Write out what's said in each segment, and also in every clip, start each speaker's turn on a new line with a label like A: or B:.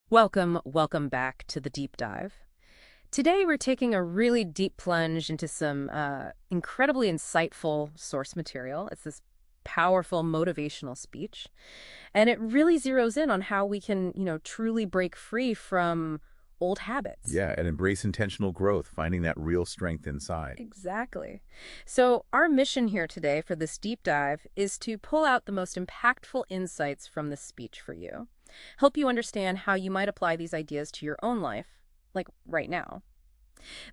A: Welcome back to the deep dive. Today we're taking a really deep plunge into some incredibly insightful source material. It's this powerful motivational speech, and it really zeroes in on how we can, truly break free from old habits.
B: Yeah, and embrace intentional growth, finding that real strength inside.
A: Exactly. So our mission here today for this deep dive is to pull out the most impactful insights from this speech for you, help you understand how you might apply these ideas to your own life, like right now.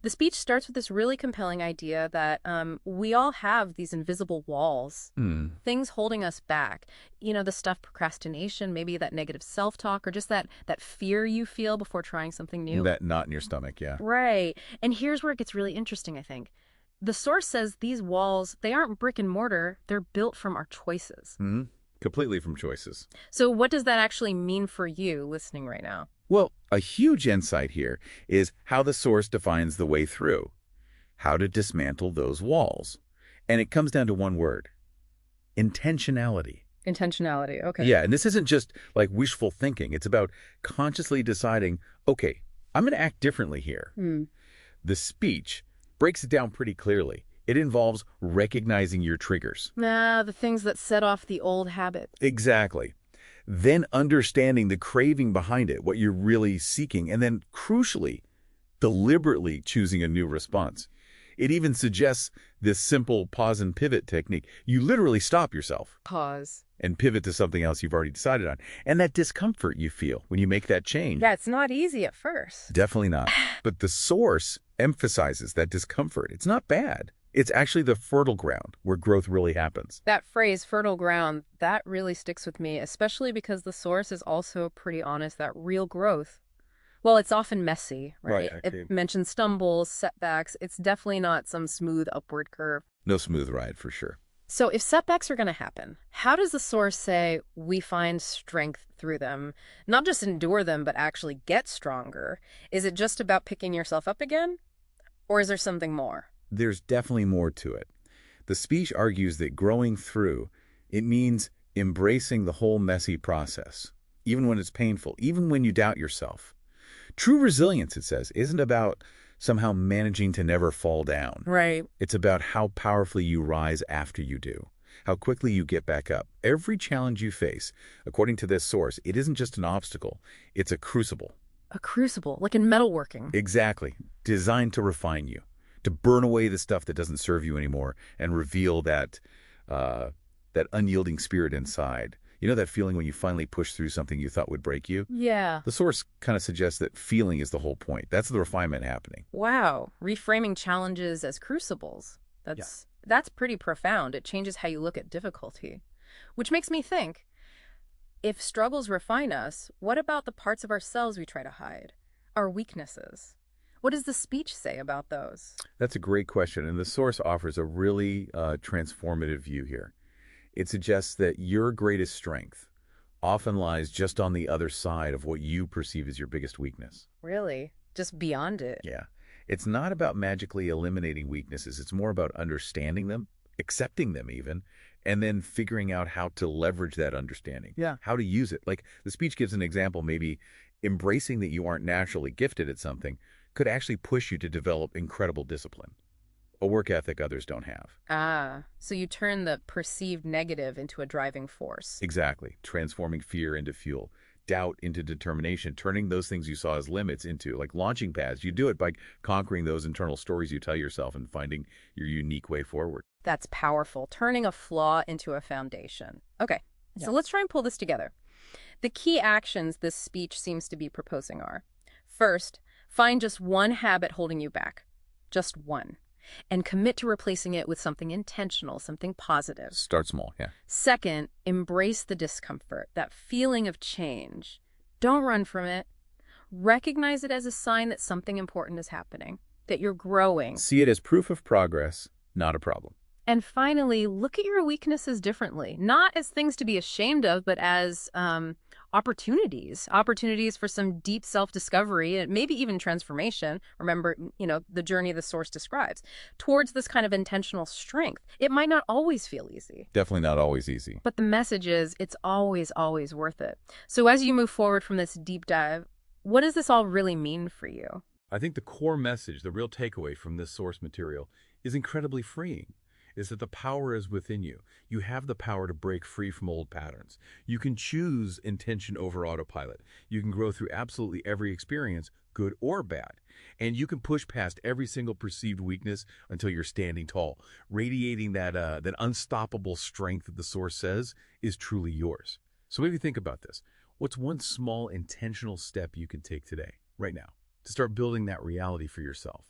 A: The speech starts with this really compelling idea that we all have these invisible walls,
B: Hmm.
A: things holding us back. The stuff procrastination, maybe that negative self-talk, or just that fear you feel before trying something new.
B: That knot in your stomach, yeah.
A: Right. And here's where it gets really interesting, I think. The source says these walls, they aren't brick and mortar, they're built from our choices.
B: Hmm. Completely from choices.
A: So what does that actually mean for you listening right now?
B: Well, a huge insight here is how the source defines the way through, how to dismantle those walls. And it comes down to one word: intentionality.
A: Intentionality, okay.
B: Yeah, and this isn't just like wishful thinking. It's about consciously deciding, okay, I'm going to act differently here.
A: Hmm.
B: The speech breaks it down pretty clearly. It involves recognizing your triggers.
A: The things that set off the old habit.
B: Exactly. Then understanding the craving behind it, what you're really seeking, and then crucially, deliberately choosing a new response. It even suggests this simple pause and pivot technique. You literally stop yourself
A: Pause.
B: and pivot to something else you've already decided on. And that discomfort you feel when you make that change.
A: Yeah, it's not easy at first.
B: Definitely not. But the source emphasizes that discomfort. It's not bad. It's actually the fertile ground where growth really happens.
A: That phrase, fertile ground, that really sticks with me, especially because the source is also pretty honest that real growth, well, it's often messy, right?
B: Right, okay.
A: It mentions stumbles, setbacks. It's definitely not some smooth upward curve.
B: No smooth ride for sure.
A: So if setbacks are going to happen, how does the source say we find strength through them? Not just endure them, but actually get stronger. Is it just about picking yourself up again? Or is there something more?
B: There's definitely more to it. The speech argues that growing through, it means embracing the whole messy process, even when it's painful, even when you doubt yourself. True resilience, it says, isn't about somehow managing to never fall down.
A: Right.
B: It's about how powerfully you rise after you do, how quickly you get back up. Every challenge you face, according to this source, it isn't just an obstacle, it's a crucible.
A: A crucible, like in metalworking.
B: Exactly. Designed to refine you, to burn away the stuff that doesn't serve you anymore and reveal that unyielding spirit inside. You know that feeling when you finally push through something you thought would break you?
A: Yeah.
B: The source kind of suggests that feeling is the whole point. That's the refinement happening.
A: Wow. Reframing challenges as crucibles. That's pretty profound. It changes how you look at difficulty. Which makes me think, if struggles refine us, what about the parts of ourselves we try to hide? Our weaknesses. What does the speech say about those?
B: That's a great question, and the source offers a really transformative view here. It suggests that your greatest strength often lies just on the other side of what you perceive as your biggest weakness.
A: Really? Just beyond it?
B: Yeah. It's not about magically eliminating weaknesses. It's more about understanding them, accepting them even, and then figuring out how to leverage that understanding.
A: Yeah.
B: How to use it. Like the speech gives an example, maybe embracing that you aren't naturally gifted at something could actually push you to develop incredible discipline, a work ethic others don't have.
A: So you turn the perceived negative into a driving force.
B: Exactly. Transforming fear into fuel, doubt into determination, turning those things you saw as limits into like launching pads. You do it by conquering those internal stories you tell yourself and finding your unique way forward.
A: That's powerful, turning a flaw into a foundation. Okay, so let's try and pull this together. The key actions this speech seems to be proposing are: first, find just one habit holding you back, just one, and commit to replacing it with something intentional, something positive.
B: Start small, yeah.
A: Second, embrace the discomfort, that feeling of change. Don't run from it. Recognize it as a sign that something important is happening, that you're growing.
B: See it as proof of progress, not a problem.
A: And finally, look at your weaknesses differently, not as things to be ashamed of, but as opportunities for some deep self-discovery and maybe even transformation. Remember, the journey the source describes towards this kind of intentional strength. It might not always feel easy.
B: Definitely not always easy.
A: But the message is it's always, always worth it. So as you move forward from this deep dive, what does this all really mean for you?
C: I think the core message, the real takeaway from this source material is incredibly freeing, is that the power is within you. You have the power to break free from old patterns. You can choose intention over autopilot. You can grow through absolutely every experience, good or bad. And you can push past every single perceived weakness until you're standing tall, radiating that unstoppable strength that the source says is truly yours. So maybe think about this. What's one small intentional step you can take today, right now, to start building that reality for yourself?